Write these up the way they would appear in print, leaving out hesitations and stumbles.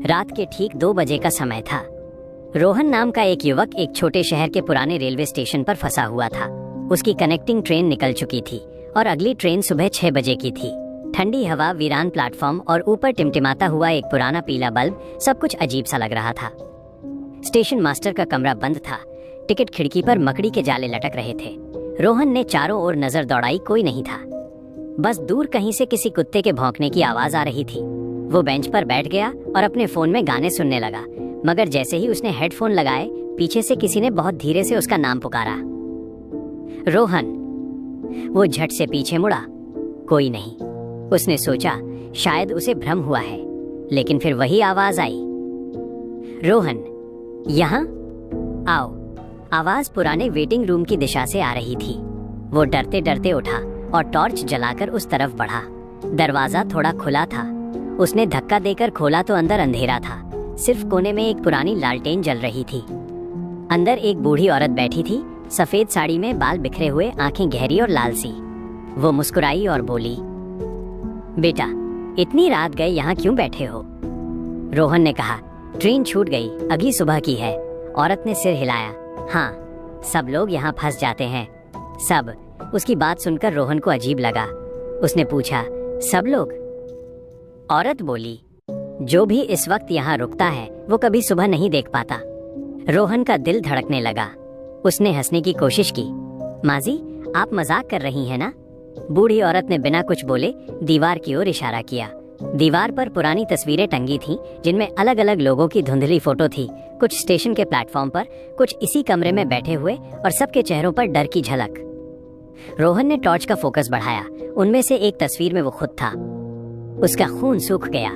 रात के ठीक 2 बजे का समय था। रोहन नाम का एक युवक एक छोटे शहर के पुराने रेलवे स्टेशन पर फंसा हुआ था। उसकी कनेक्टिंग ट्रेन निकल चुकी थी और अगली ट्रेन सुबह 6 बजे की थी। ठंडी हवा, वीरान प्लेटफॉर्म और ऊपर टिमटिमाता हुआ एक पुराना पीला बल्ब, सब कुछ अजीब सा लग रहा था। स्टेशन मास्टर का कमरा बंद था। टिकट खिड़की पर मकड़ी के जाले लटक रहे थे। रोहन ने चारों ओर नजर दौड़ाई, कोई नहीं था। बस दूर कहीं से किसी कुत्ते के भौंकने की आवाज आ रही थी। वो बेंच पर बैठ गया और अपने फोन में गाने सुनने लगा, मगर जैसे ही उसने हेडफोन लगाए, पीछे से किसी ने बहुत धीरे से उसका नाम पुकारा, रोहन। वो झट से पीछे मुड़ा, कोई नहीं। उसने सोचा शायद उसे भ्रम हुआ है, लेकिन फिर वही आवाज आई, रोहन यहाँ आओ। आवाज पुराने वेटिंग रूम की दिशा से आ रही थी। वो डरते डरते उठा और टॉर्च जलाकर उस तरफ बढ़ा। दरवाजा थोड़ा खुला था। उसने धक्का देकर खोला तो अंदर अंधेरा था। सिर्फ कोने में एक पुरानी लालटेन जल रही थी। अंदर एक बूढ़ी औरत बैठी थी, सफेद साड़ी में, बाल बिखरे हुए, आंखें गहरी और लाल सी। वो मुस्कुराई और बोली, बेटा, इतनी रात गए यहाँ क्यों बैठे हो? रोहन ने कहा, ट्रेन छूट गई, अगली सुबह की है। औरत ने सिर हिलाया, हाँ, सब लोग यहाँ फंस जाते हैं, सब। उसकी बात सुनकर रोहन को अजीब लगा। उसने पूछा, सब लोग? औरत बोली, जो भी इस वक्त यहाँ रुकता है वो कभी सुबह नहीं देख पाता। रोहन का दिल धड़कने लगा। उसने हंसने की कोशिश की, माँ जी, आप मजाक कर रही हैं ना? बूढ़ी औरत ने बिना कुछ बोले दीवार की ओर इशारा किया। दीवार पर पुरानी तस्वीरें टंगी थीं, जिनमें अलग अलग लोगों की धुंधली फोटो थी। कुछ स्टेशन के प्लेटफॉर्म पर, कुछ इसी कमरे में बैठे हुए, और सबके चेहरों पर डर की झलक। रोहन ने टॉर्च का फोकस बढ़ाया। उनमें से एक तस्वीर में वो खुद था। उसका खून सूख गया।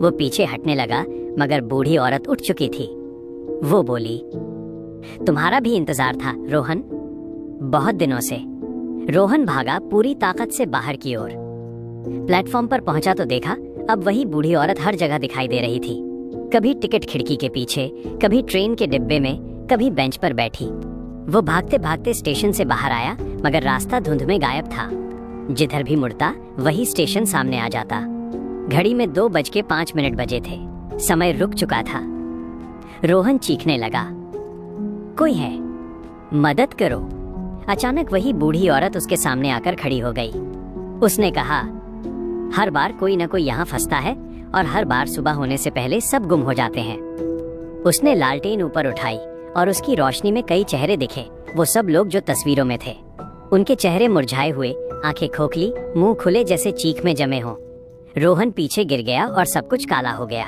वो पीछे हटने लगा, मगर बूढ़ी औरत उठ चुकी थी। वो बोली, तुम्हारा भी इंतजार था रोहन, बहुत दिनों से। रोहन भागा पूरी ताकत से बाहर की ओर। प्लेटफॉर्म पर पहुंचा तो देखा, अब वही बूढ़ी औरत हर जगह दिखाई दे रही थी। कभी टिकट खिड़की के पीछे, कभी ट्रेन के डिब्बे में, कभी बेंच पर बैठी। वो भागते भागते स्टेशन से बाहर आया, मगर रास्ता धुंध में गायब था। जिधर भी मुड़ता वही स्टेशन सामने आ जाता। घड़ी में 2:05 बजे थे। समय रुक चुका था। रोहन चीखने लगा, कोई है, मदद करो। अचानक वही बूढ़ी औरत उसके सामने आकर खड़ी हो गई। उसने कहा, हर बार कोई न कोई यहाँ फंसता है और हर बार सुबह होने से पहले सब गुम हो जाते हैं। उसने लालटेन ऊपर उठाई और उसकी रोशनी में कई चेहरे दिखे, वो सब लोग जो तस्वीरों में थे। उनके चेहरे मुरझाए हुए, आंखें खोखली, मुंह खुले जैसे चीख में जमे हों। रोहन पीछे गिर गया और सब कुछ काला हो गया।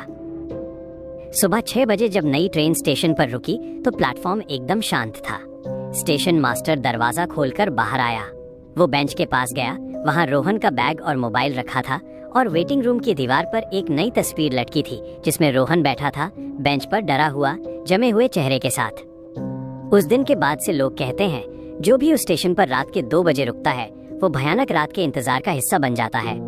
सुबह 6 बजे जब नई ट्रेन स्टेशन पर रुकी तो प्लेटफॉर्म एकदम शांत था। स्टेशन मास्टर दरवाजा खोलकर बाहर आया। वो बेंच के पास गया। वहां रोहन का बैग और मोबाइल रखा था और वेटिंग रूम की दीवार पर एक नई तस्वीर लटकी थी, जिसमें रोहन बैठा था, बेंच पर डरा हुआ, जमे हुए चेहरे के साथ। उस दिन के बाद से लोग कहते हैं, जो भी उस स्टेशन पर रात के 2 बजे रुकता है, वो भयानक रात के इंतजार का हिस्सा बन जाता है।